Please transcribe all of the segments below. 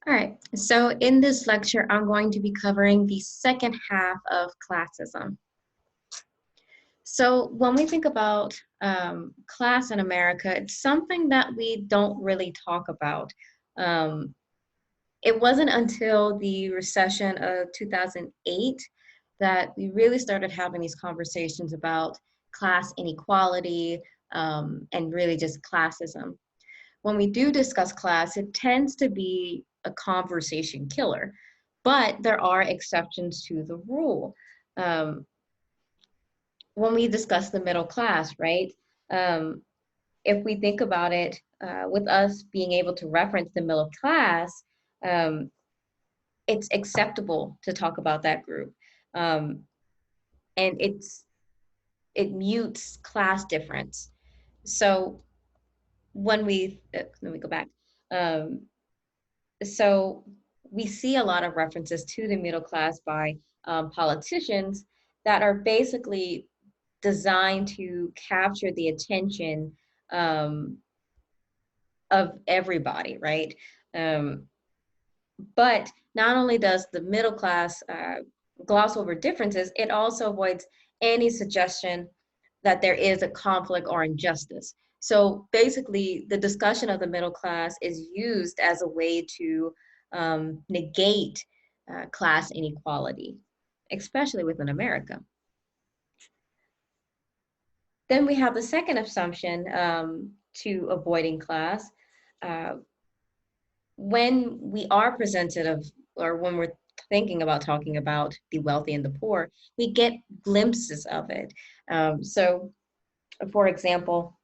All right, so in this lecture, I'm going to be covering the second half of classism. So when we think about class in America, it's something that we don't really talk about. Um, it wasn't until the recession of 2008 that we really started having these conversations about class inequality and really just classism. When we do discuss class, it tends to be a conversation killer, but there are exceptions to the rule. Um, when we discuss the middle class, right? Um, if we think about it, with us being able to reference the middle class, um, it's acceptable to talk about that group. Um, and it mutes class difference. So when let me go back. Um, so we see a lot of references to the middle class by politicians that are basically designed to capture the attention um, of everybody, right? Um, but not only does the middle class gloss over differences, it also avoids any suggestion that there is a conflict or injustice. So basically, the discussion of the middle class is used as a way to negate class inequality, especially within America. Then we have the second assumption to avoiding class. Uh, when we are presented of, or when we're thinking about talking about the wealthy and the poor, we get glimpses of it. So, for example,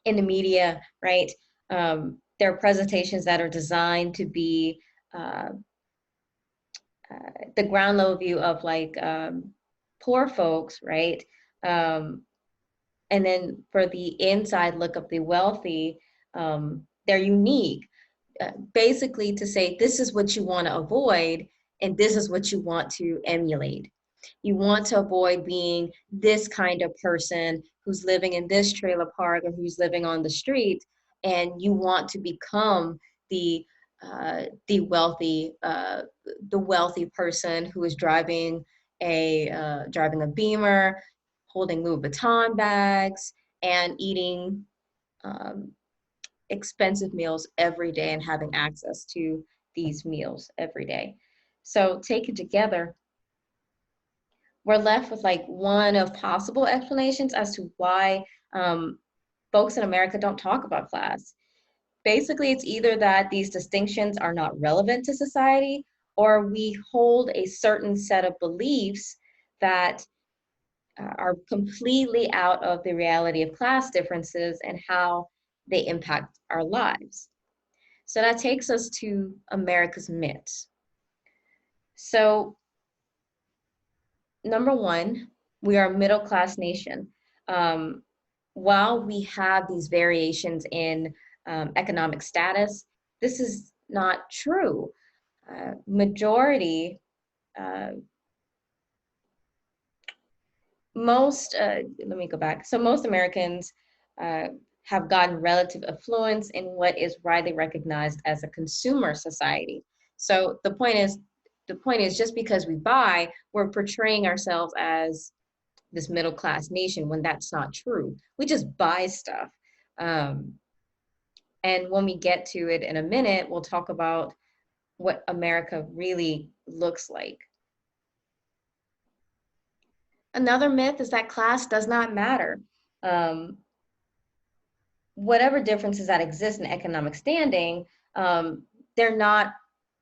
in the media, right? There are presentations that are designed to be uh, the ground level view of like poor folks, right? Um, and then for the inside look of the wealthy, they're unique. Basically, to say this is what you want to avoid and this is what you want to emulate. You want to avoid being this kind of person who's living in this trailer park or who's living on the street, and you want to become the the wealthy person who is driving a Beamer, holding Louis Vuitton bags, and eating um, expensive meals every day and having access to these meals every day. So taken together, we're left with like one of possible explanations as to why folks in America don't talk about class. Basically, it's either that these distinctions are not relevant to society, or we hold a certain set of beliefs that are completely out of the reality of class differences and how they impact our lives. So that takes us to America's myths. So number one, we are a middle class nation. Um, while we have these variations in economic status, this is not true. Majority, uh, let me go back. So most Americans uh, have gotten relative affluence in what is widely recognized as a consumer society. So the point is just because we buy, we're portraying ourselves as this middle class nation when that's not true. We just buy stuff. Um, and when we get to it in a minute, we'll talk about what America really looks like. Another myth is that class does not matter. Um, whatever differences that exist in economic standing, um, they're not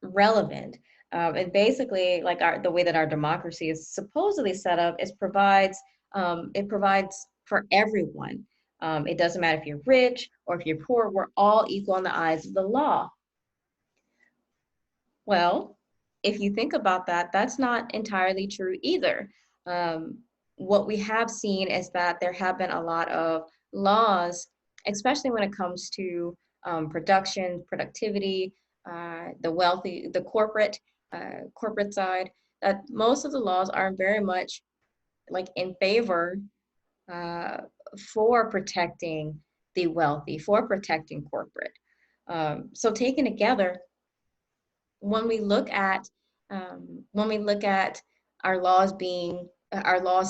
relevant. And basically, like the way that our democracy is supposedly set up is it provides for everyone. It doesn't matter if you're rich or if you're poor, we're all equal in the eyes of the law. Well, if you think about that, that's not entirely true either. Um, what we have seen is that there have been a lot of laws, especially when it comes to production, productivity, the corporate side, that most of the laws are very much like in favor uh, for protecting the wealthy, for protecting corporate. So taken together, when we look at our laws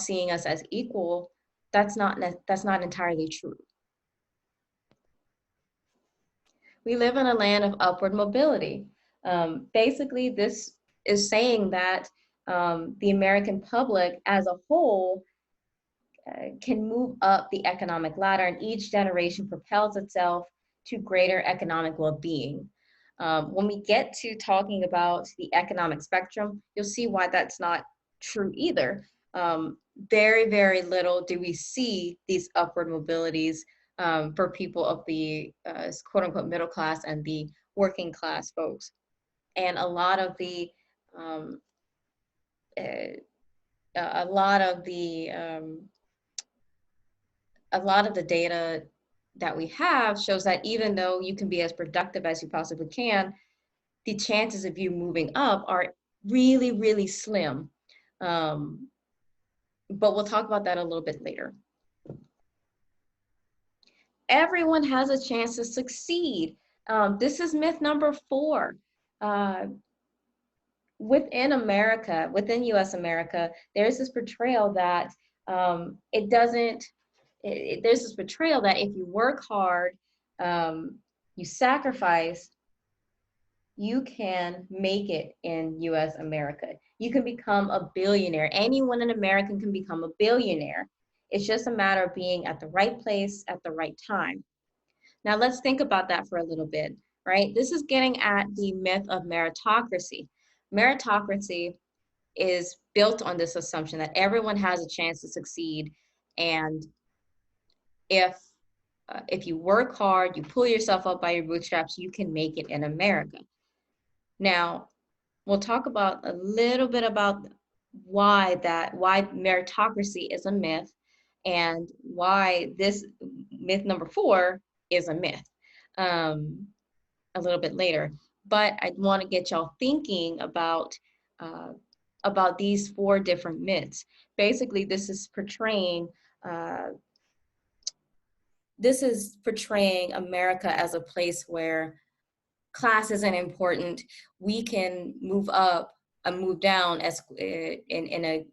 seeing us as equal, that's not entirely true. We live in a land of upward mobility. Basically, this is saying that the American public as a whole can move up the economic ladder, and each generation propels itself to greater economic well-being. When we get to talking about the economic spectrum, you'll see why that's not true either. Very, very little do we see these upward mobilities for people of the quote unquote middle class and the working class folks. And um, uh, a lot of the a lot of the data that we have shows that even though you can be as productive as you possibly can, the chances of you moving up are really, really slim. But we'll talk about that a little bit later. Everyone has a chance to succeed. This is myth number 4. Within America, within US America, there's this portrayal that there's this portrayal that if you work hard, you sacrifice, you can make it in US America. You can become a billionaire. Anyone in America can become a billionaire. It's just a matter of being at the right place at the right time. Now let's think about that for a little bit, right? This is getting at the myth of meritocracy. Meritocracy is built on this assumption that everyone has a chance to succeed, and if you work hard, you pull yourself up by your bootstraps, you can make it in America. Now, we'll talk about a little bit about why meritocracy is a myth and why this myth number 4 is a myth a little bit later. But I want to get y'all thinking about these 4 different myths. Basically, this is portraying America as a place where class isn't important. We can move up and move down as in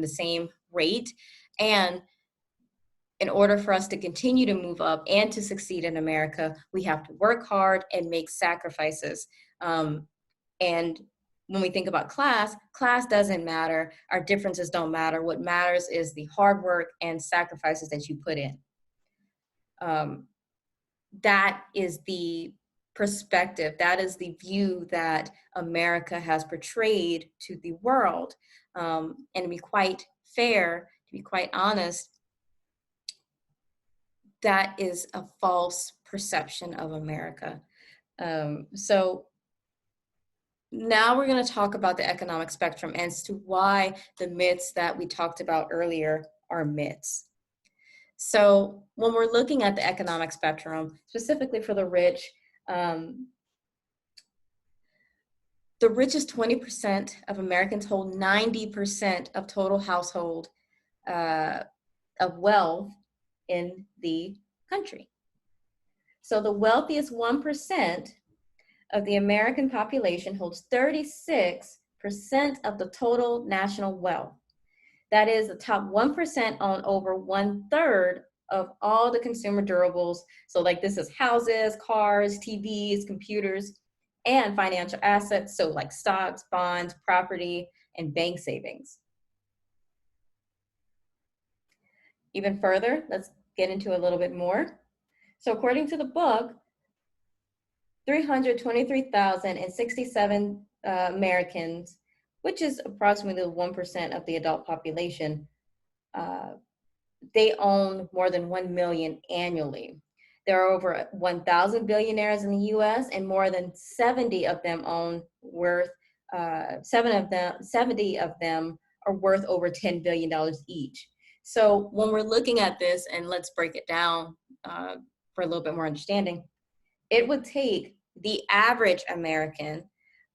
the same rate, and in order for us to continue to move up and to succeed in America, we have to work hard and make sacrifices. And when we think about class doesn't matter. Our differences don't matter. What matters is the hard work and sacrifices that you put in. That is the perspective, that is the view that America has portrayed to the world. And to be quite fair, to be quite honest, that is a false perception of America. So now we're going to talk about the economic spectrum as to why the myths that we talked about earlier are myths. So when we're looking at the economic spectrum, specifically for the rich, the richest 20% of Americans hold 90% of total household of wealth in the country. So the wealthiest 1% of the American population holds 36% of the total national wealth. That is, the top 1% own over 1/3 of all the consumer durables. So like this is houses, cars, TVs, computers, and financial assets. So like stocks, bonds, property, and bank savings. Even further, let's get into a little bit more. So according to the book, 323,067 Americans, which is approximately 1% of the adult population, they own more than 1 million annually. There are over 1,000 billionaires in the US, and more than 70 of them are worth over $10 billion each. So when we're looking at this, and let's break it down for a little bit more understanding, it would take the average American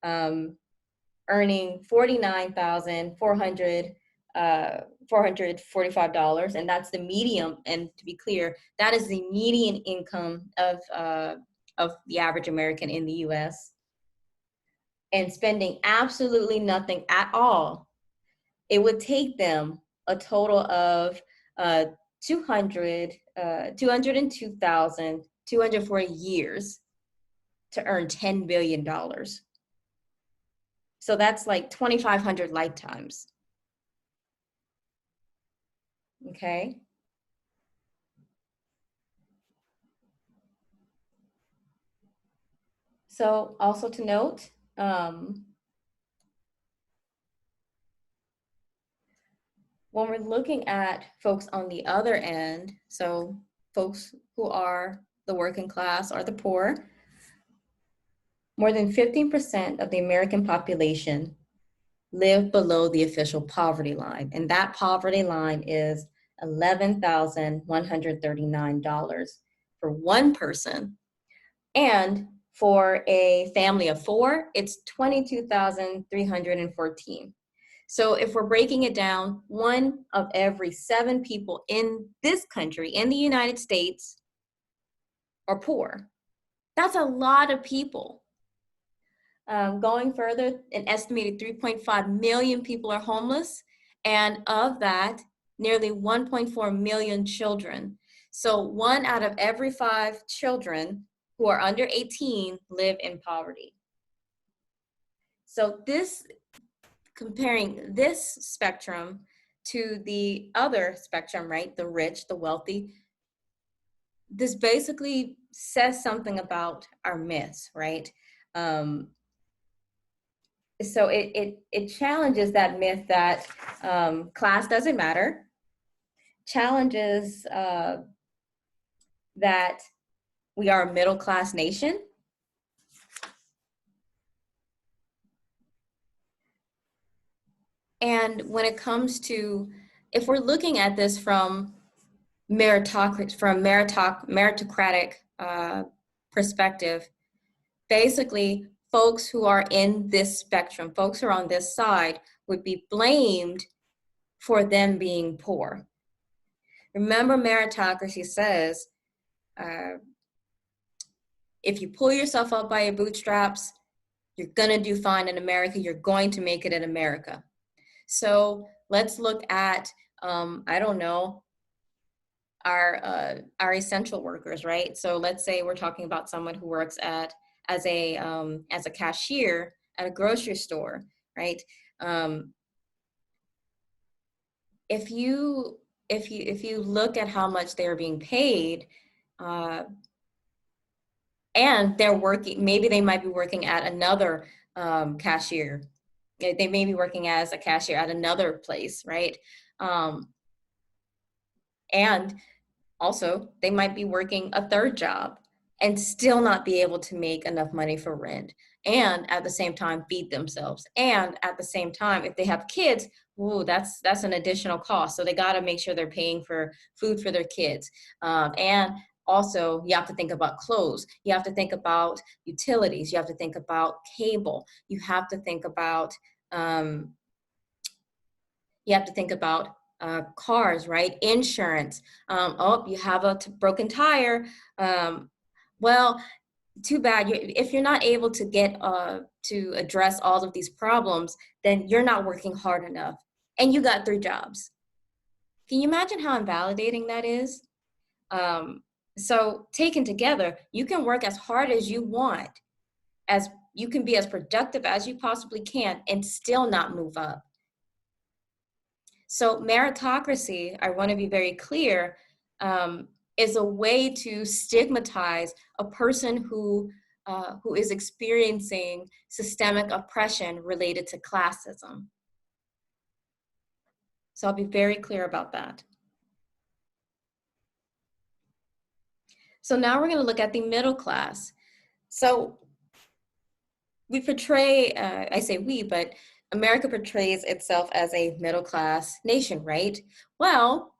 earning $49,445, and that's the median. And to be clear, that is the median income of the average American in the U.S. and spending absolutely nothing at all, it would take them a total of 202,240 years to earn $10 billion. So that's like 2,500 lifetimes. Okay. So also to note, when we're looking at folks on the other end, so folks who are the working class or the poor, more than 15% of the American population live below the official poverty line. And that poverty line is $11,139 for one person. And for a family of four, it's $22,314. So if we're breaking it down, 1 of every 7 people in this country, in the United States, are poor. That's a lot of people. Going further, an estimated 3.5 million people are homeless, and of that, nearly 1.4 million children. So 1 out of every 5 children who are under 18 live in poverty. So comparing this spectrum to the other spectrum, right, the rich, the wealthy, this basically says something about our myths, right? So it challenges that myth that class doesn't matter, challenges that we are a middle class nation, and when it comes to, if we're looking at this from meritocratic perspective, basically folks who are in this spectrum, folks who are on this side, would be blamed for them being poor. Remember, meritocracy says, if you pull yourself up by your bootstraps, you're gonna do fine in America, you're going to make it in America. So let's look at, I don't know, our essential workers, right? So let's say we're talking about someone who works as a cashier at a grocery store, right? If you look at how much they're being paid, and they're working, maybe they might be working at another cashier. They may be working as a cashier at another place, right? And also, they might be working a third job and still not be able to make enough money for rent, and at the same time feed themselves. And at the same time, if they have kids, ooh, that's an additional cost. So they got to make sure they're paying for food for their kids. And also, you have to think about clothes. You have to think about utilities. You have to think about cable. You have to think about cars, right? Insurance. Oh, you have a broken tire. Well, too bad. If you're not able to get to address all of these problems, then you're not working hard enough. And you got 3 jobs. Can you imagine how invalidating that is? So taken together, you can work as hard as you want, as you can be as productive as you possibly can, and still not move up. So meritocracy, I want to be very clear, is a way to stigmatize a person who is experiencing systemic oppression related to classism. So I'll be very clear about that. So now we're going to look at the middle class. So we portray, I say we, but America portrays itself as a middle class nation, right? Well,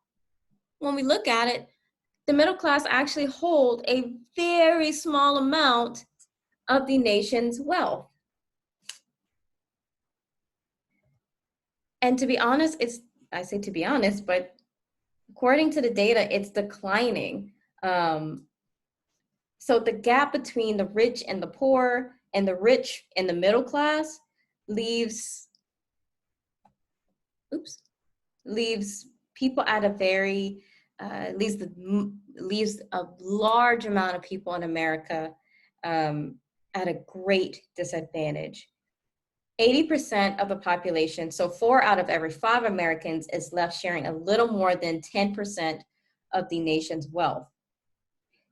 when we look at it, the middle class actually hold a very small amount of the nation's wealth. And to be honest, I say to be honest, but according to the data, it's declining. So the gap between the rich and the poor And the rich and the middle class leaves, leaves people at a very, leaves a large amount of people in America at a great disadvantage. 80% of the population, so 4 out of every 5 Americans, is left sharing a little more than 10% of the nation's wealth.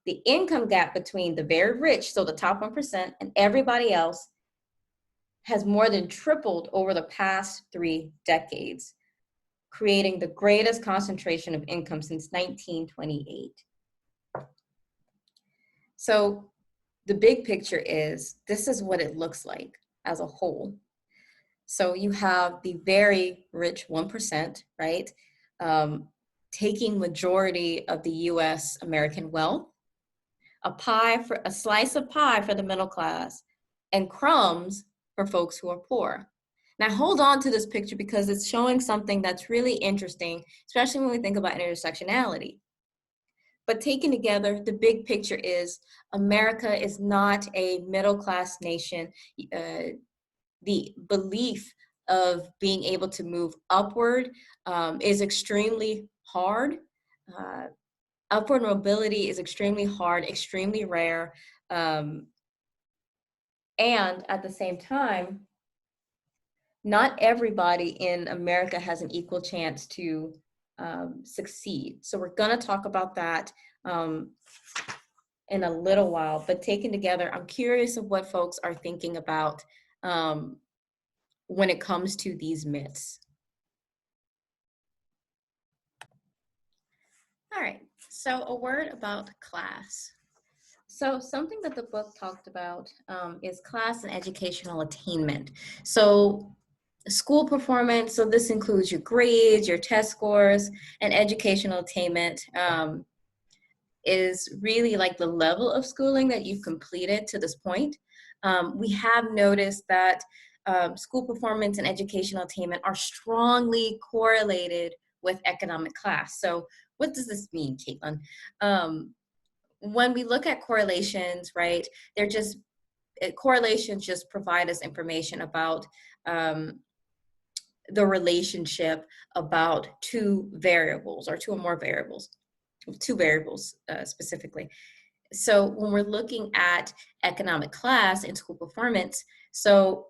The income gap between the very rich, so the top 1%, and everybody else has more than tripled over the past 3 decades, creating the greatest concentration of income since 1928. So the big picture is, this is what it looks like as a whole. So you have the very rich 1%, right? Taking majority of the US American wealth, a slice of pie for the middle class, and crumbs for folks who are poor. Now hold on to this picture because it's showing something that's really interesting, especially when we think about intersectionality. But taken together, the big picture is America is not a middle-class nation. The belief of being able to move upward is extremely hard. Upward mobility is extremely hard, extremely rare. And at the same time, not everybody in America has an equal chance to succeed. So we're gonna talk about that in a little while, but taken together, I'm curious of what folks are thinking about when it comes to these myths. All right, so a word about class. So something that the book talked about is class and educational attainment. So school performance, so this includes your grades, your test scores, and educational attainment is really like the level of schooling that you've completed to this point. We have noticed that school performance and educational attainment are strongly correlated with economic class. So what does this mean, Caitlin? When we look at correlations, right, correlations just provide us information about the relationship about 2 variables or 2 or more variables, 2 variables specifically. So when we're looking at economic class and school performance, so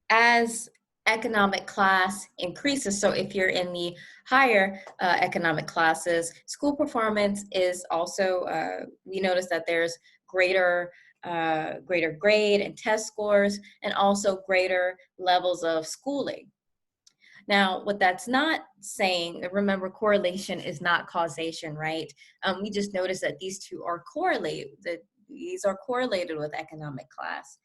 as economic class increases, so if you're in the higher economic classes, school performance is also, we notice that there's greater grade and test scores, and also greater levels of schooling. Now, what that's not saying, remember, correlation is not causation, right? We just noticed that these 2 are correlated, that these are correlated with economic class.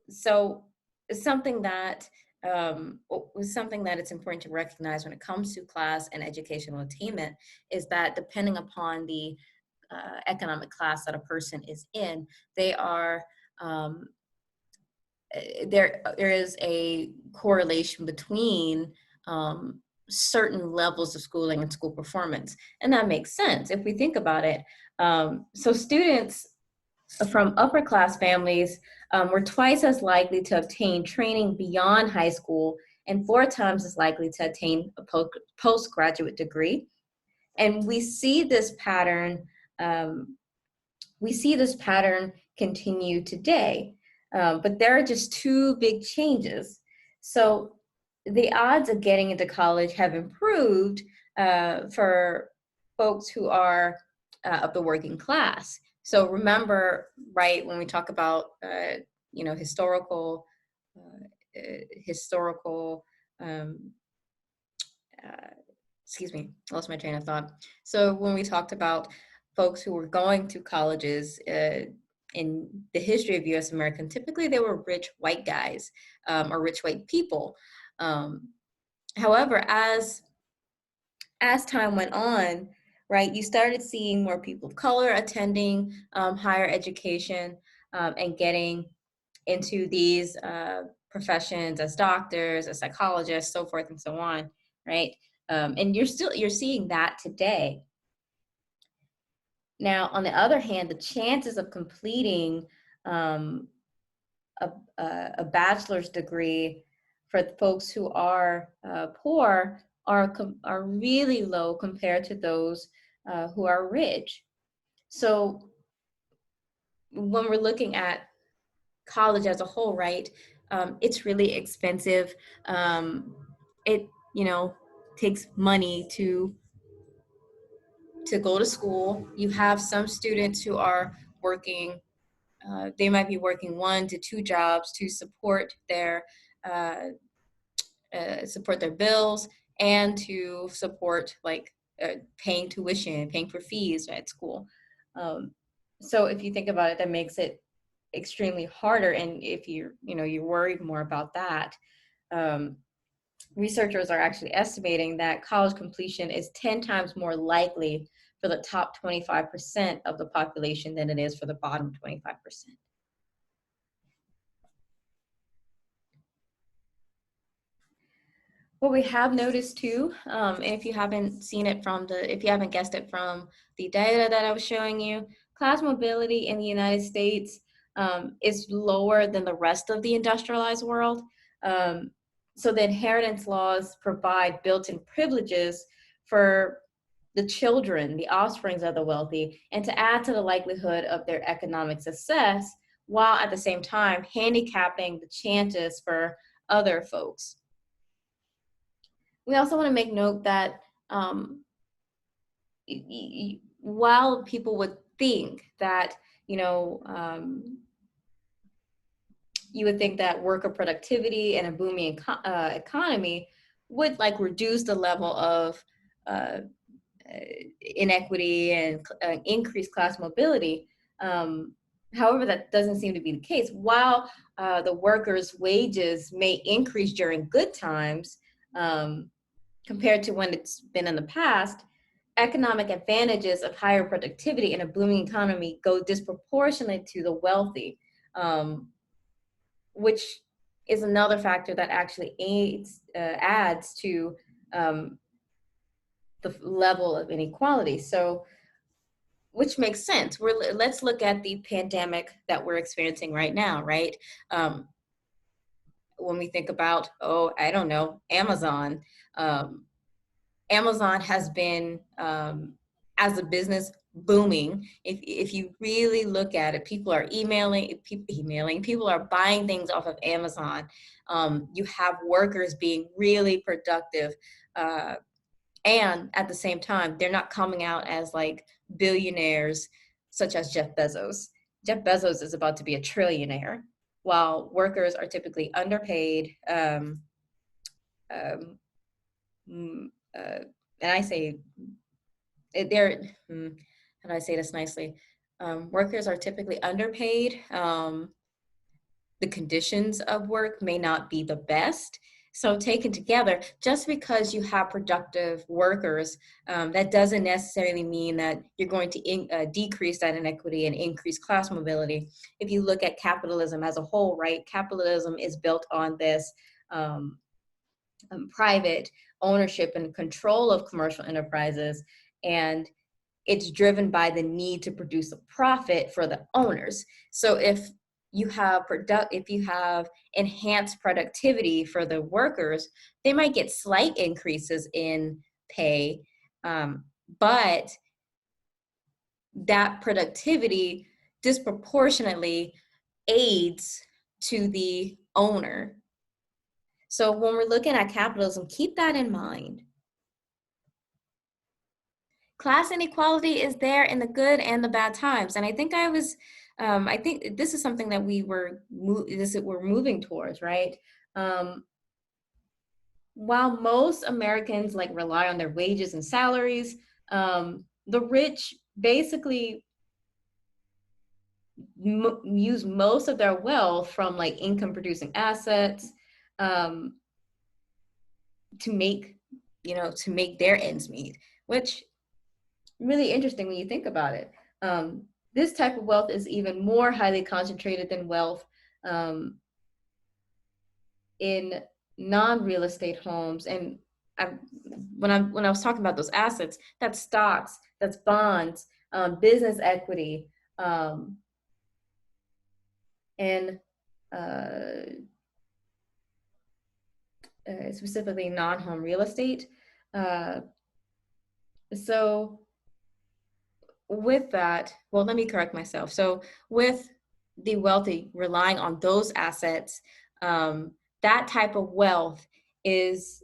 So it's something that it's important to recognize when it comes to class and educational attainment is that depending upon the economic class that a person is in, they are there is a correlation between certain levels of schooling and school performance, and that makes sense if we think about it. So students from upper class families were twice as likely to obtain training beyond high school and 4 times as likely to attain a postgraduate degree. And we see this pattern continue today, but there are just 2 big changes. So the odds of getting into college have improved for folks who are of the working class. So remember, right, when we talk about, historical, excuse me, lost my train of thought. So when we talked about folks who were going to colleges in the history of US America, typically they were rich white guys or rich white people. However, as time went on, right, you started seeing more people of color attending higher education and getting into these professions as doctors, as psychologists, so forth and so on, right? And you're seeing that today. Now, on the other hand, the chances of completing um, a bachelor's degree for folks who are poor are really low compared to those who are rich. So when we're looking at college as a whole, right, it's really expensive. It, you know, takes money to go to school. You have some students who are working. They might be working 1 to 2 jobs to uh, support their bills and to support like paying tuition, paying for fees at school. Um, so if you think about it, that makes it extremely harder. And if you're worried more about that, um, researchers are actually estimating that college completion is 10 times more likely for the top 25% of the population than it is for the bottom 25%. What we have noticed too, and if you haven't if you haven't guessed it from the data that I was showing you, class mobility in the United States is lower than the rest of the industrialized world. Um, so the inheritance laws provide built-in privileges for the children, the offsprings of the wealthy, and to add to the likelihood of their economic success, while at the same time handicapping the chances for other folks. We also want to make note that while people would think that, you know, you would think that worker productivity and a booming economy would like reduce the level of uh, inequity and increase class mobility. Um, However, that doesn't seem to be the case. While the workers' wages may increase during good times, um, compared to when it's been in the past, economic advantages of higher productivity in a booming economy go disproportionately to the wealthy, which is another factor that actually adds to the level of inequality. So, which makes sense. Let's look at the pandemic that we're experiencing right now, right? Um, when we think about, oh, I don't know, Amazon. Um, Amazon has been, as a business, booming. If you really look at it, people are people are buying things off of Amazon. You have workers being really productive, uh, and at the same time, they're not coming out as like billionaires such as Jeff Bezos. Jeff Bezos is about to be a trillionaire, while workers are typically underpaid. Um, mm, uh, and I say they're, how do I say this nicely? Workers are typically underpaid. The conditions of work may not be the best. So taken together, just because you have productive workers, that doesn't necessarily mean that you're going to decrease that inequity and increase class mobility. If you look at capitalism as a whole, right, capitalism is built on this um, private ownership and control of commercial enterprises, and it's driven by the need to produce a profit for the owners. So if you have enhanced productivity for the workers, they might get slight increases in pay, but that productivity disproportionately aids to the owner. So when we're looking at capitalism, keep that in mind. Class inequality is there in the good and the bad times. And I think this is something that we're moving towards, right? Um, while most Americans like rely on their wages and salaries, the rich basically use most of their wealth from like income producing assets, um, to make, to make their ends meet, which really interesting when you think about it. Um, this type of wealth is even more highly concentrated than wealth um, in non-real estate homes. And when I was talking about those assets, that's stocks, that's bonds, business equity, and specifically non-home real estate. Uh, so with that, well, let me correct myself. So with the wealthy relying on those assets, that type of wealth is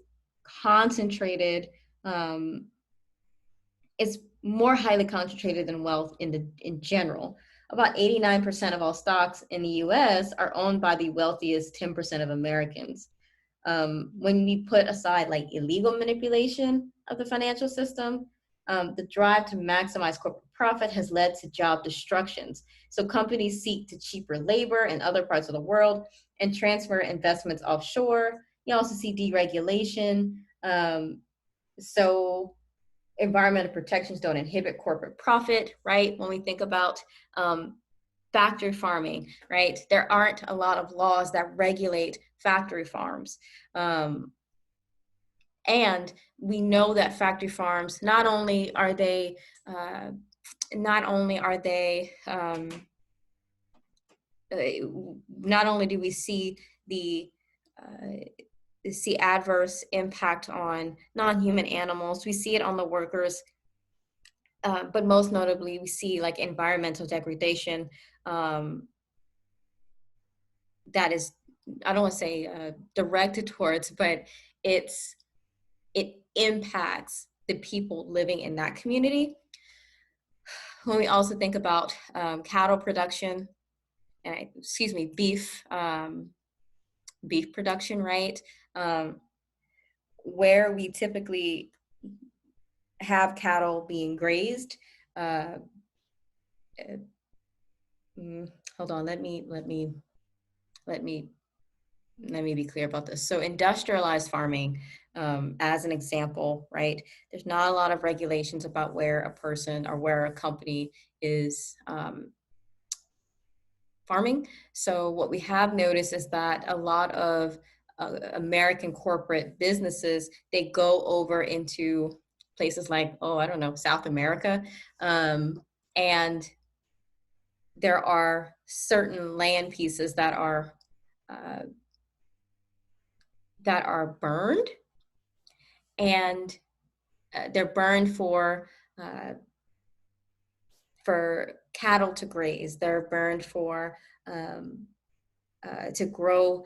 concentrated, um, it's more highly concentrated than wealth in general. About 89% of all stocks in the US are owned by the wealthiest 10% of Americans. When we put aside like illegal manipulation of the financial system, the drive to maximize corporate profit has led to job destructions. So companies seek to cheaper labor in other parts of the world and transfer investments offshore. You also see deregulation. So environmental protections don't inhibit corporate profit, right? When we think about factory farming, right? There aren't a lot of laws that regulate factory farms. And we know that factory farms, not only are they, not only are they, not only do we see the see adverse impact on non-human animals, we see it on the workers, but most notably, we see like environmental degradation that is, I don't want to say directed towards, but it impacts the people living in that community. When we also think about cattle production, excuse me, beef production, right? Where we typically have cattle being grazed. Hold on, let me be clear about this. So industrialized farming, as an example, right? There's not a lot of regulations about where a person or where a company is farming. So what we have noticed is that a lot of American corporate businesses, they go over into places like, oh, I don't know, South America. And there are certain land pieces that are burned, and they're burned for cattle to graze. They're burned for to grow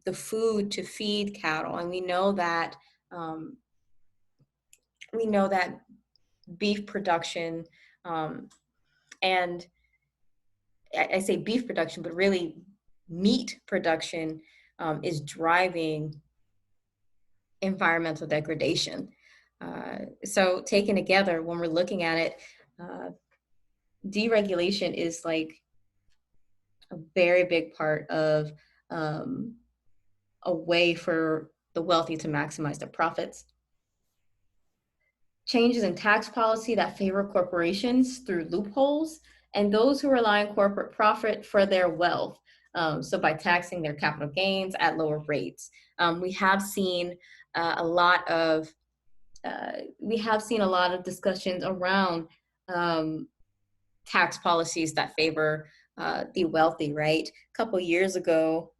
the food to feed cattle, and we know that beef production, and I say beef production, but really meat production is driving environmental degradation. So taken together, when we're looking at it, deregulation is like a very big part of a way for the wealthy to maximize their profits. Changes in tax policy that favor corporations through loopholes, and those who rely on corporate profit for their wealth. So by taxing their capital gains at lower rates. We have seen a lot of discussions around tax policies that favor the wealthy, right? A couple years ago,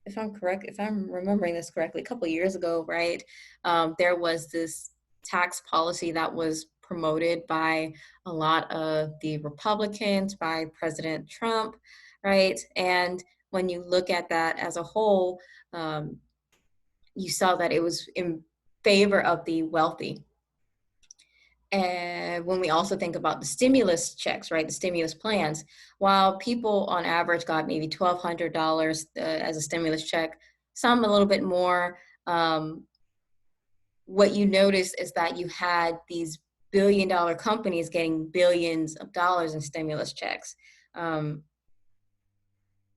if I'm remembering this correctly, a couple years ago, right, there was this tax policy that was promoted by a lot of the Republicans, by President Trump, right? And when you look at that as a whole, you saw that it was in favor of the wealthy. And when we also think about the stimulus checks, right, the stimulus plans, while people on average got maybe $1,200 as a stimulus check, some a little bit more, what you notice is that you had these billion-dollar companies getting billions of dollars in stimulus checks.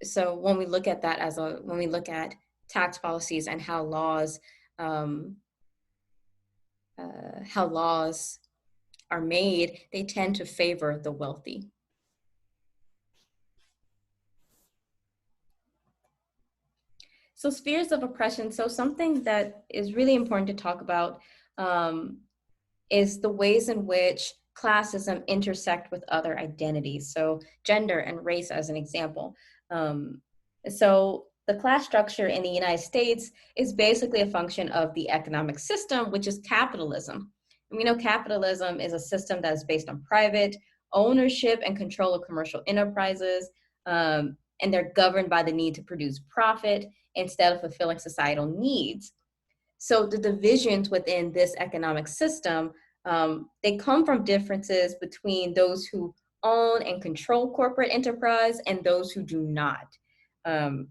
So when we look at that when we look at tax policies and how laws are made, they tend to favor the wealthy. So spheres of oppression. So something that is really important to talk about is the ways in which classism intersect with other identities. So gender and race as an example. Um, so the class structure in the United States is basically a function of the economic system, which is capitalism. And we know capitalism is a system that is based on private ownership and control of commercial enterprises, and they're governed by the need to produce profit instead of fulfilling societal needs. So the divisions within this economic system, they come from differences between those who own and control corporate enterprise and those who do not. Um,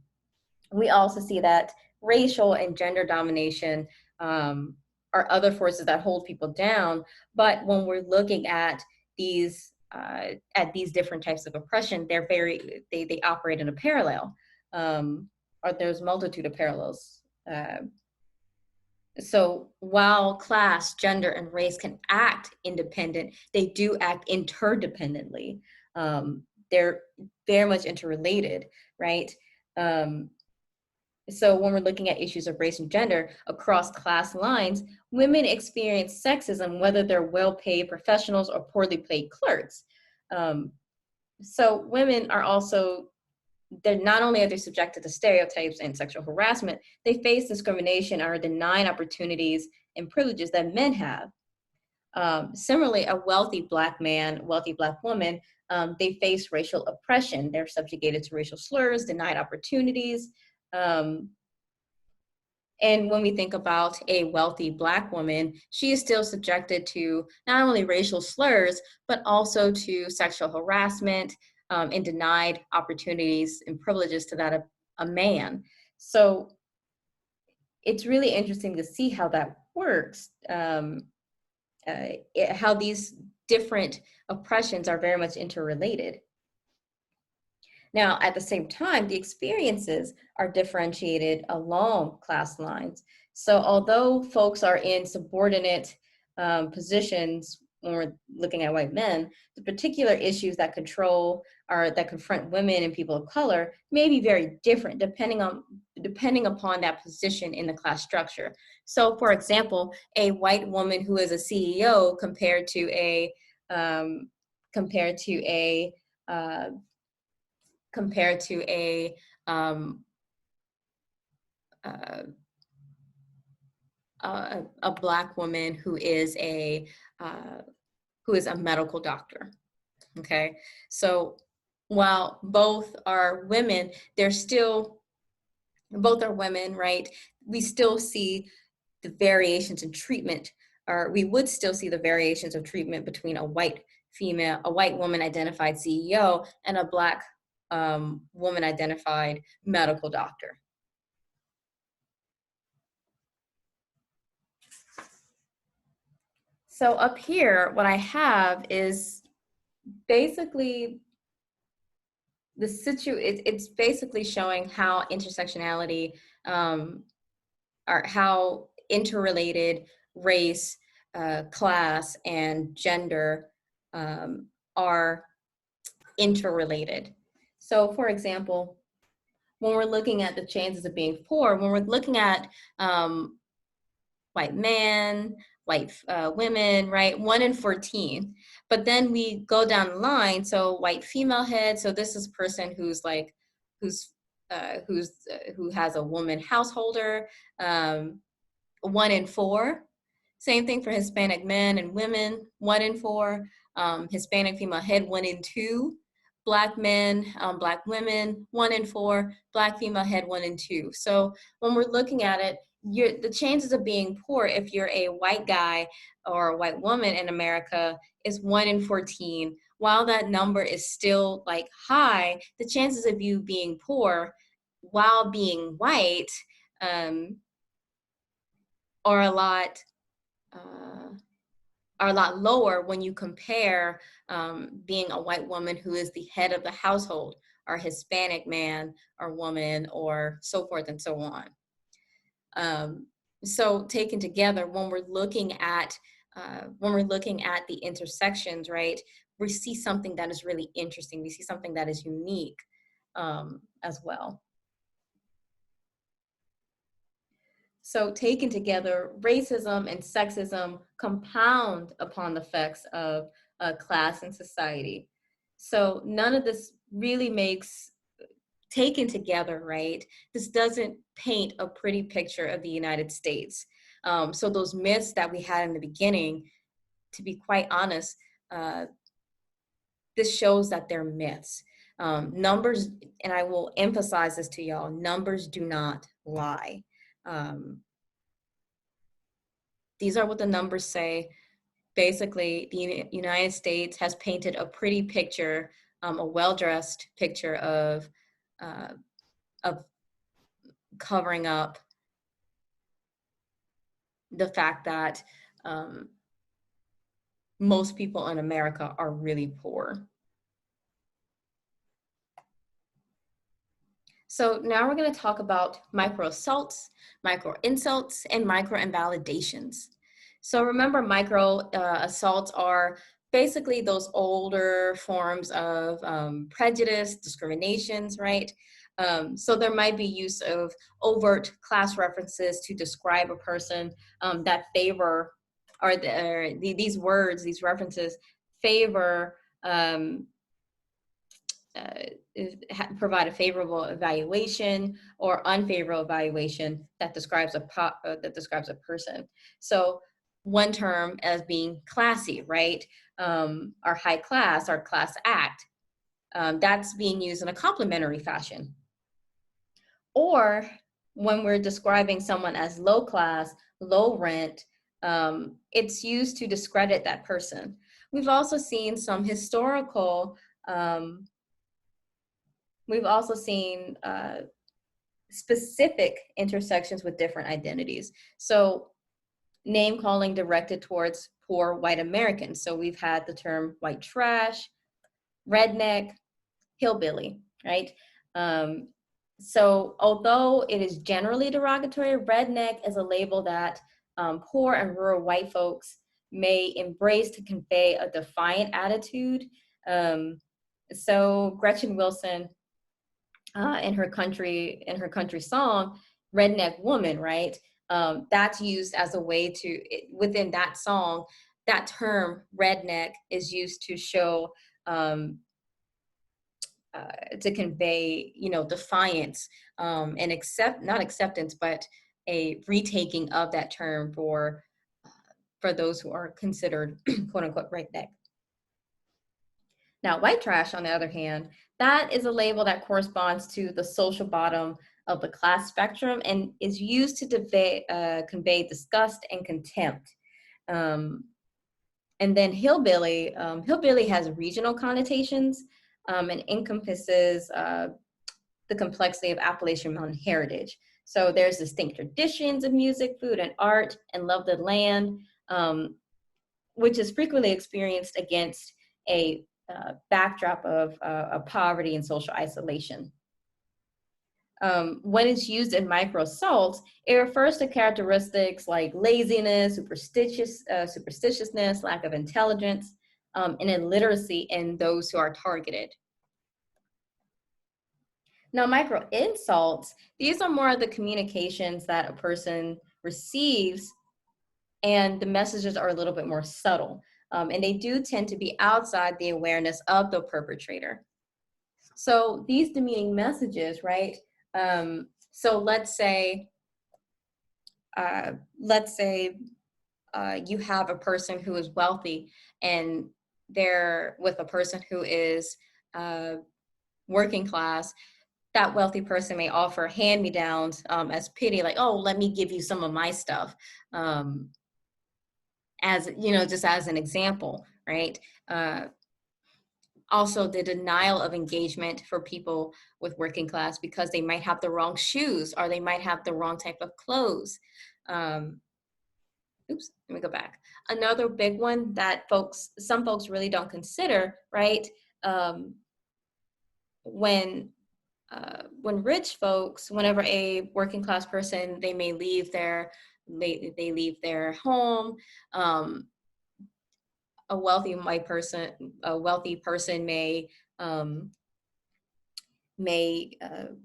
we also see that racial and gender domination um, are other forces that hold people down. But when we're looking at these different types of oppression, they operate in a parallel, or there's multitude of parallels. So while class, gender, and race can act independent, they do act interdependently. They're very much interrelated, right? Um, so when we're looking at issues of race and gender across class lines, women experience sexism whether they're well-paid professionals or poorly paid clerks. Um, so women are also, they're not only are they subjected to stereotypes and sexual harassment, they face discrimination or are denied opportunities and privileges that men have. Similarly, a wealthy Black man, wealthy Black woman, they face racial oppression. They're subjugated to racial slurs, denied opportunities. Um, and when we think about a wealthy Black woman, she is still subjected to not only racial slurs, but also to sexual harassment, and denied opportunities and privileges to that of a man. So it's really interesting to see how that works, how these different oppressions are very much interrelated. Now, at the same time, the experiences are differentiated along class lines. So although folks are in subordinate positions when we're looking at white men, the particular issues that that confront women and people of color may be very different depending upon that position in the class structure. So for example, a white woman who is a CEO um, compared to a uh, compared to um, uh, a Black woman who is a medical doctor. Okay, so while both are women, both are women, right? We still see the variations in treatment, or we would still see the variations of treatment between a white woman identified CEO and a Black woman identified medical doctor. So up here, what I have is basically it's basically showing how intersectionality, or how interrelated race, class, and gender are interrelated. So for example, when we're looking at the chances of being poor, when we're looking at white man, white women, right? 1 in 14. But then we go down the line. So white female head. So this is a person who's who has a woman householder. 1 in 4. Same thing for Hispanic men and women. 1 in 4. Hispanic female head. 1 in 2. Black men, Black women. 1 in 4. Black female head. 1 in 2. So when we're looking at it, the chances of being poor if you're a white guy or a white woman in America is 1 in 14. While that number is still like high, the chances of you being poor while being white are a lot lower when you compare being a white woman who is the head of the household, or Hispanic man or woman, or so forth and so on. So taken together, when we're looking at the intersections, right, we see something that is really interesting. We see something that is unique as well. So taken together, racism and sexism compound upon the effects of class in society. So none of this really makes, taken together, right? This doesn't paint a pretty picture of the United States. So those myths that we had in the beginning, to be quite honest, uh, this shows that they're myths. Numbers, and I will emphasize this to y'all, numbers do not lie. Um, these are what the numbers say. Basically, the United States has painted a pretty picture, a well-dressed picture uh, of covering up the fact that um, most people in America are really poor. So now we're going to talk about micro assaults, micro insults, and micro invalidations. So remember, micro assaults are basically those older forms of prejudice, discriminations, right? So there might be use of overt class references to describe a person that favor, or these words, these references favor provide a favorable evaluation or unfavorable evaluation that describes a person. So one term as being classy, right? Our high class, our class act, that's being used in a complimentary fashion. Or when we're describing someone as low class, low rent, it's used to discredit that person. We've also seen some historical We've also seen specific intersections with different identities. So name calling directed towards poor white Americans. So we've had the term white trash, redneck, hillbilly, right? So although it is generally derogatory, redneck is a label that poor and rural white folks may embrace to convey a defiant attitude. So Gretchen Wilson, in her country song, Redneck Woman, right? That's used as a way to, within that song, that term redneck is used to show, to convey, defiance, and not acceptance, but a retaking of that term for those who are considered quote unquote redneck. Now, white trash, on the other hand, that is a label that corresponds to the social bottom of the class spectrum and is used to convey disgust and contempt. And then hillbilly, hillbilly has regional connotations and encompasses the complexity of Appalachian Mountain heritage. So there's distinct traditions of music, food, and art, and love the land, which is frequently experienced against a backdrop of poverty and social isolation. When it's used in micro assaults, it refers to characteristics like laziness, superstitiousness, lack of intelligence, and illiteracy in those who are targeted. Now, micro insults, these are more of the communications that a person receives, and the messages are a little bit more subtle. And they do tend to be outside the awareness of the perpetrator. So these demeaning messages, right? So let's say you have a person who is wealthy and they're with a person who is working class. That wealthy person may offer hand-me-downs as pity, like, oh, let me give you some of my stuff. As just as an example, right? Also, the denial of engagement for people with working class because they might have the wrong shoes or they might have the wrong type of clothes. Oops, let me go back. Another big one that some folks really don't consider, right? When rich folks, whenever a working class person, they may leave they leave their home. A wealthy person may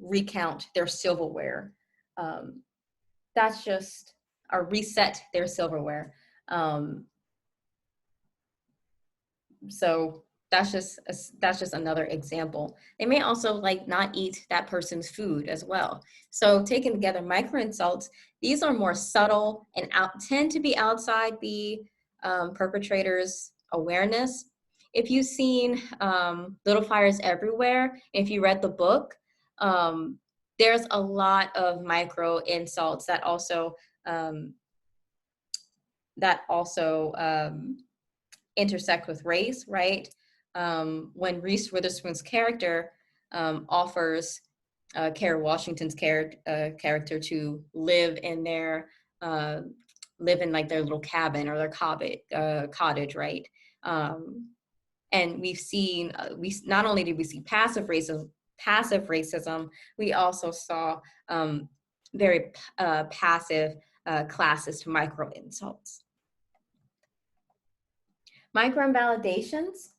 recount their silverware. That's just, or reset their silverware. So that's just another example. They may also like not eat that person's food as well. So taken together, micro insults, these are more subtle and tend to be outside the perpetrator's awareness. If you've seen Little Fires Everywhere, if you read the book, um, there's a lot of micro insults um, that also intersect with race, right? When Reese Witherspoon's character offers Kerry Washington's character to uh, live in like their little cabin or their cottage, right? Um, and we've seen we not only did we see passive racism, we also saw very passive classist micro insults. Micro invalidations.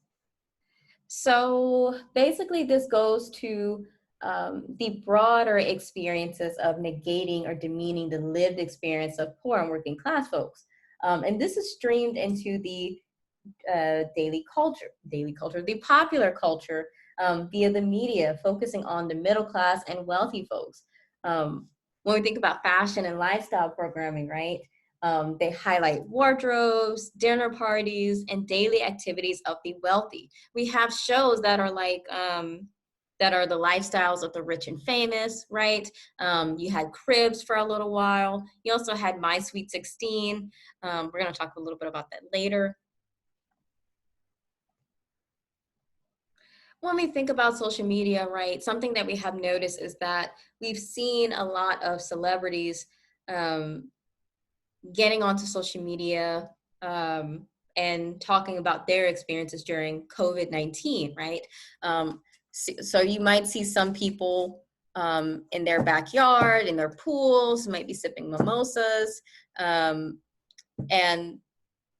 So basically, this goes to the broader experiences of negating or demeaning the lived experience of poor and working class folks. And this is streamed into the the popular culture via the media, focusing on the middle class and wealthy folks. When we think about fashion and lifestyle programming, right? They highlight wardrobes, dinner parties, and daily activities of the wealthy. We have shows that are like, that are the lifestyles of the rich and famous, right? You had Cribs for a little while. You also had My Sweet 16. We're going to talk a little bit about that later. When we think about social media, right, something that we have noticed is that we've seen a lot of celebrities um, getting onto social media and talking about their experiences during COVID-19, right? So you might see some people in their backyard, in their pools, might be sipping mimosas, and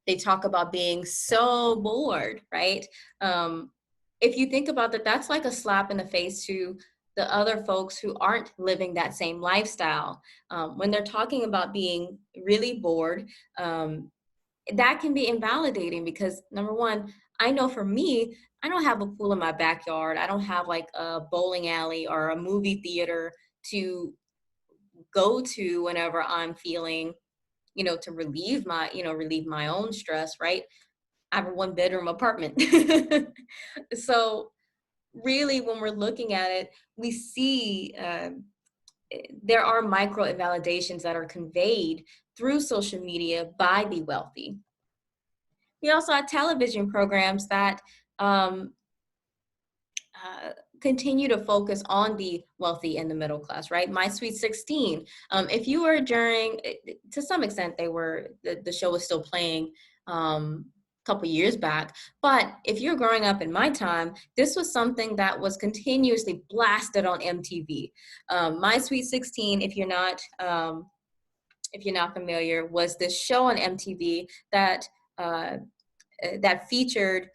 they talk about being so bored, right? Um, if you think about that, that's like a slap in the face to the other folks who aren't living that same lifestyle. When they're talking about being really bored, that can be invalidating because number one, I know for me, I don't have a pool in my backyard. I don't have like a bowling alley or a movie theater to go to whenever I'm feeling, to relieve my own stress, right? I have a 1-bedroom apartment. So really, when we're looking at it, we see there are micro invalidations that are conveyed through social media by the wealthy. We also have television programs that um, uh, continue to focus on the wealthy and the middle class, right? My Sweet 16. If you were to some extent, the show was still playing a couple years back. But if you're growing up in my time, this was something that was continuously blasted on MTV. My Sweet 16, if you're not familiar, was this show on MTV uh, that featured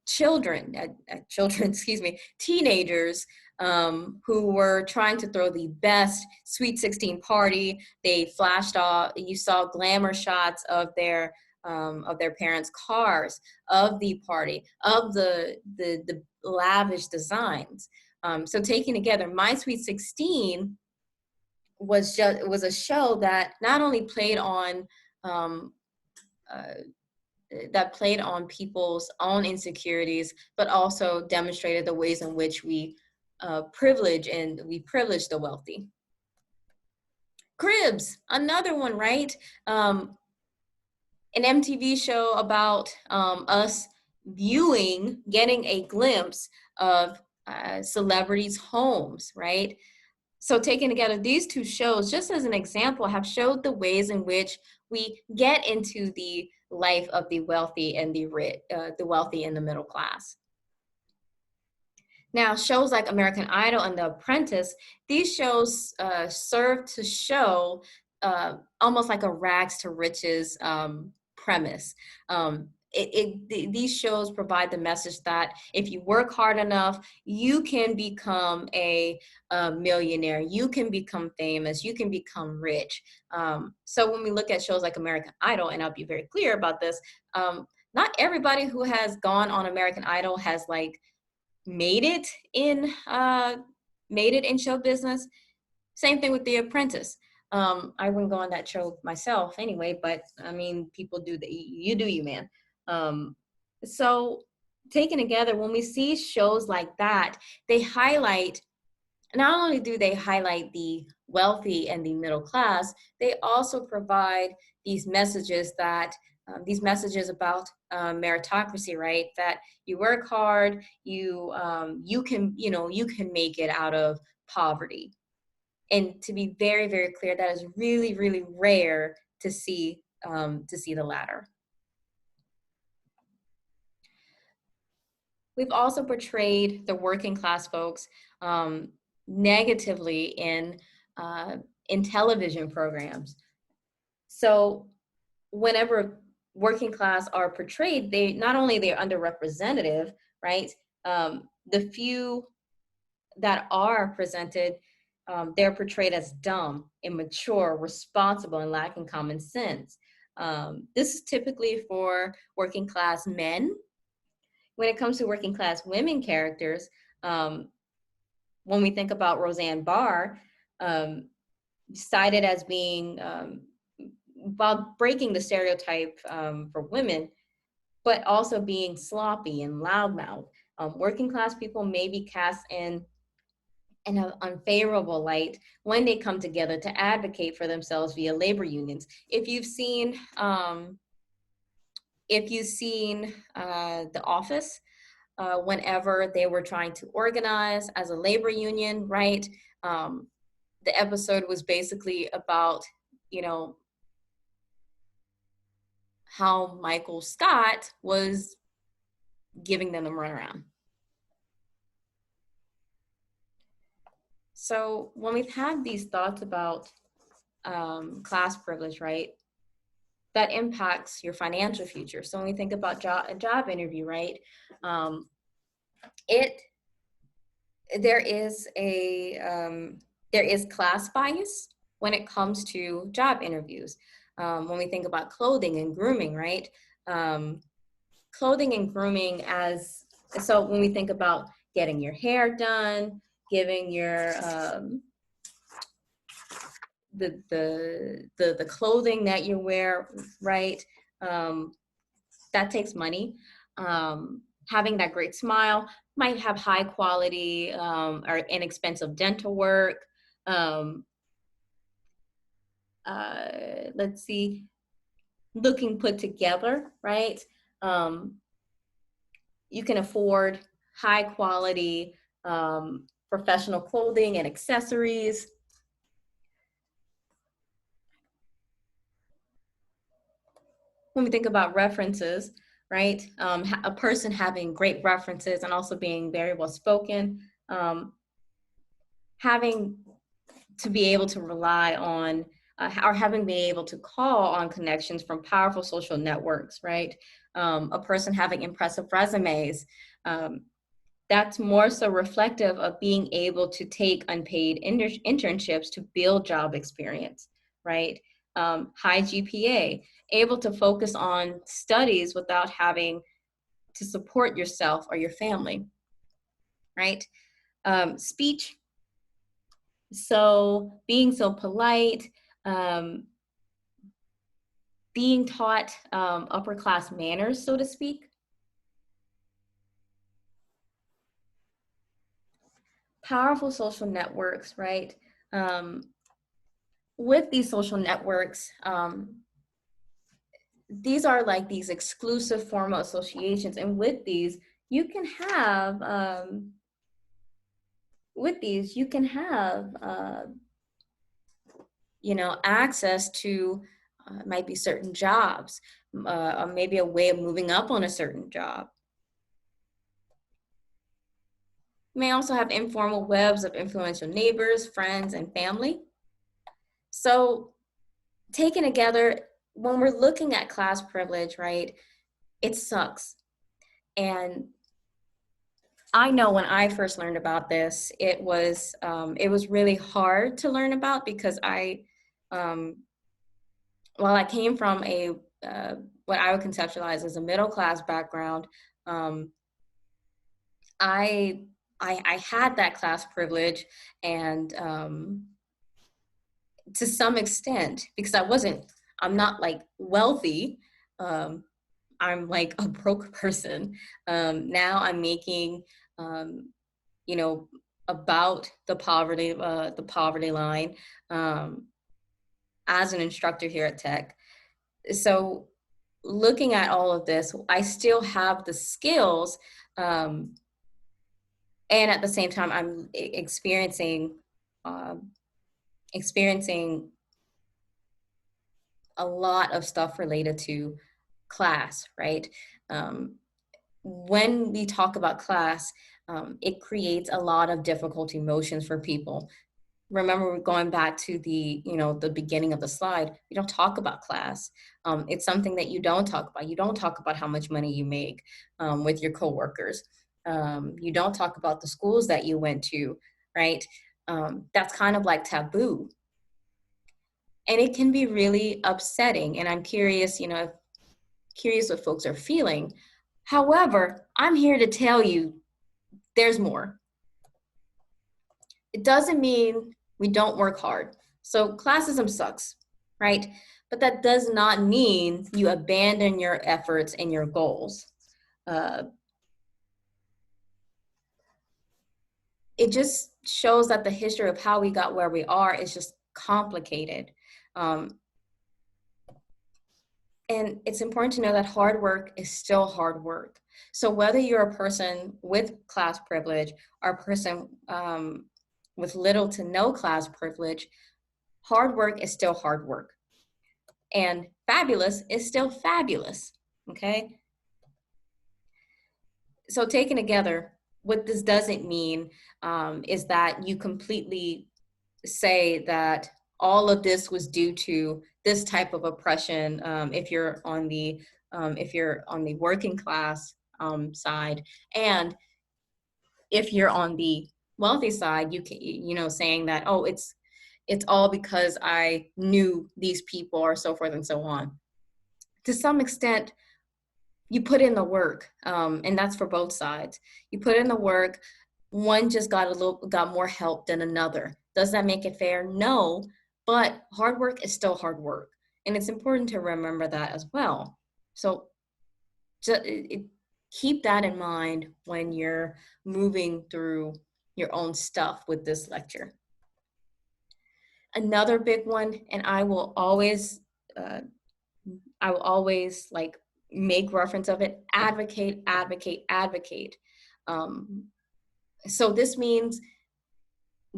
excuse me, teenagers who were trying to throw the best Sweet 16 party. They flashed off. You saw glamour shots of their parents' cars, of the party, of the lavish designs. So taken together, My Sweet 16 was a show that not only um, uh, played on people's own insecurities, but also demonstrated the ways in which we privilege the wealthy. Cribs, another one, right? An MTV show about us getting a glimpse of celebrities' homes, right? So taken together, these two shows, just as an example, have showed the ways in which we get into the life of the wealthy and the rich, the wealthy and the middle class. Now, shows like American Idol and The Apprentice, these shows serve to show almost like a rags to riches premise. These shows provide the message that if you work hard enough, you can become a millionaire, you can become famous, you can become rich. So when we look at shows like American Idol, and I'll be very clear about this, not everybody who has gone on American Idol has like made it in show business. Same thing with The Apprentice. I wouldn't go on that show myself anyway, but I mean, people do you do you, man. So taken together, when we see shows like that, they highlight, not only do they highlight the wealthy and the middle class, they also provide these messages these messages about meritocracy, right? That you work hard, you can, you can make it out of poverty. And to be very, very clear, that is really, really rare to see the latter. We've also portrayed the working class folks negatively in television programs. So whenever working class are portrayed, they not only they're underrepresented, right? The few that are presented, they're portrayed as dumb, immature, responsible, and lacking common sense. This is typically for working class men. When it comes to working class women characters, when we think about Roseanne Barr, cited as being about breaking the stereotype for women, but also being sloppy and loudmouth. Working class people may be cast in an unfavorable light when they come together to advocate for themselves via labor unions. If you've seen The Office, whenever they were trying to organize as a labor union, right? The episode was basically about, how Michael Scott was giving them the runaround. So when we've had these thoughts about class privilege, right, that impacts your financial future. So when we think about a job interview, right, there is class bias when it comes to job interviews. When we think about clothing and grooming, right, clothing and grooming so when we think about getting your hair done, giving your the clothing that you wear, right? That takes money. Having that great smile might have high quality or inexpensive dental work. Let's see, looking put together, right? You can afford high quality professional clothing and accessories. When we think about references, right? A person having great references and also being very well spoken, having to be able to rely on or having been able to call on connections from powerful social networks, right? A person having impressive resumes, that's more so reflective of being able to take unpaid internships to build job experience, right? High GPA, able to focus on studies without having to support yourself or your family, right? Speech, so being so polite, being taught upper class manners, so to speak. Powerful social networks, right? With these social networks, these are like these exclusive formal associations, and with these, you can have access to might be certain jobs, or maybe a way of moving up on a certain job. You may also have informal webs of influential neighbors, friends, and family. So taken together, when we're looking at class privilege, right, it sucks. And I know when I first learned about this, it was really hard to learn about because while I came from a what I would conceptualize as a middle class background, I had that class privilege, and to some extent, because I'm not like wealthy. I'm like a broke person. Now I'm making, um, you know, about the poverty line, as an instructor here at Tech. So looking at all of this, I still have the skills, um, and at the same time, I'm um, experiencing a lot of stuff related to class, right? Um, when we talk about class, it creates a lot of difficult emotions for people. Remember, we're going back to the beginning of the slide. You don't talk about class. It's something that you don't talk about. You don't talk about how much money you make with your coworkers. You don't talk about the schools that you went to, right? That's kind of like taboo. And it can be really upsetting. And I'm curious, curious what folks are feeling. However, I'm here to tell you there's more. It doesn't mean we don't work hard. So classism sucks, right? But that does not mean you abandon your efforts and your goals. It just shows that the history of how we got where we are is just complicated. And it's important to know that hard work is still hard work. So whether you're a person with class privilege or a person with little to no class privilege, hard work is still hard work. And fabulous is still fabulous, okay? So taken together, what this doesn't mean is that you completely say that all of this was due to this type of oppression. If you're on the working class side, and if you're on the wealthy side, you can, saying that, oh, it's all because I knew these people, or so forth and so on. To some extent, you put in the work, and that's for both sides. You put in the work. One just got more help than another. Does that make it fair? No, but hard work is still hard work, and it's important to remember that as well. So keep that in mind when you're moving through your own stuff with this lecture. Another big one, and I will always like make reference of it: advocate, advocate, advocate. So this means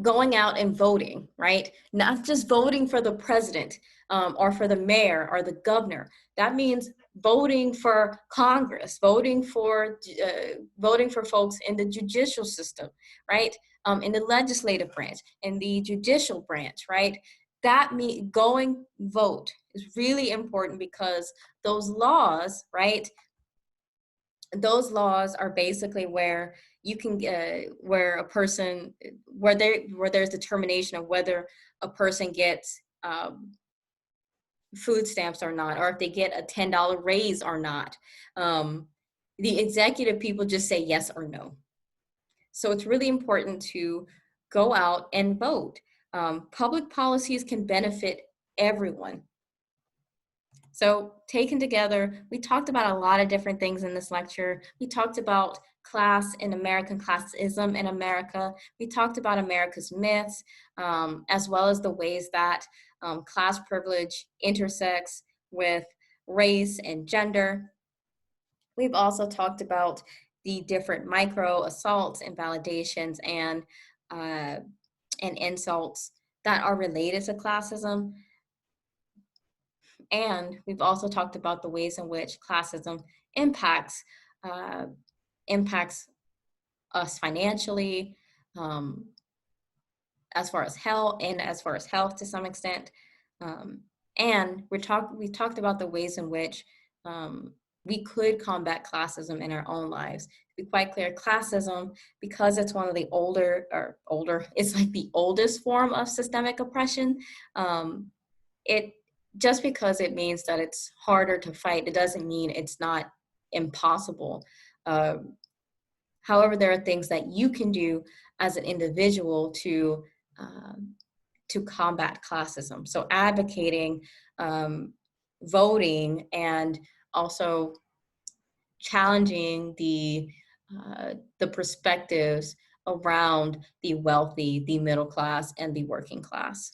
going out and voting, right? Not just voting for the president or for the mayor or the governor. That means voting for Congress, voting for folks in the judicial system, right? In the legislative branch, in the judicial branch, right? That means going vote is really important, because those laws, right? Those laws are basically where you can where a person where there's determination of whether a person gets food stamps or not, or if they get a $10 raise or not. The executive people just say yes or no. So it's really important to go out and vote. Public policies can benefit everyone. So taken together, we talked about a lot of different things in this lecture. We talked about class in American classism in America. We talked about America's myths, as well as the ways that class privilege intersects with race and gender. We've also talked about the different micro assaults, invalidations, and insults that are related to classism. And we've also talked about the ways in which classism impacts us financially, as far as health, to some extent. And we talked about the ways in which we could combat classism in our own lives. To be quite clear, classism, because it's one of the older, it's like the oldest form of systemic oppression. just because it means that it's harder to fight, it doesn't mean it's not impossible. However, there are things that you can do as an individual um, to combat classism. So advocating, voting, and also challenging the perspectives around the wealthy, the middle class, and the working class.